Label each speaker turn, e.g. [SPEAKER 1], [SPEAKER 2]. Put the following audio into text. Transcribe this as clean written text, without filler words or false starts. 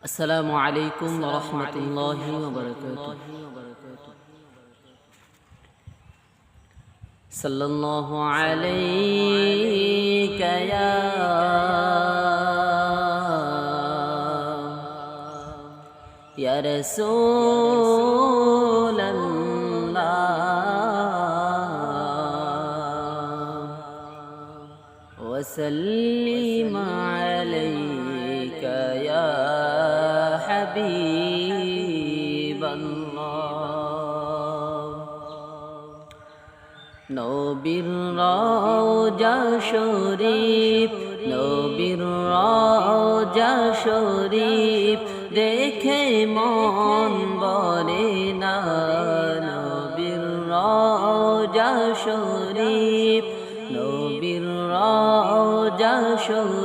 [SPEAKER 1] السلام عليكم ورحمة الله وبركاته. صلى الله عليك يا رسول الله وسلم عليك يا حبيب الله. নবীর রওজা শরীফ, নবীর রওজা শরীফ দেখে মন ভরে না। নবীর রওজা শরীফ, নবীর রওজা শরীফ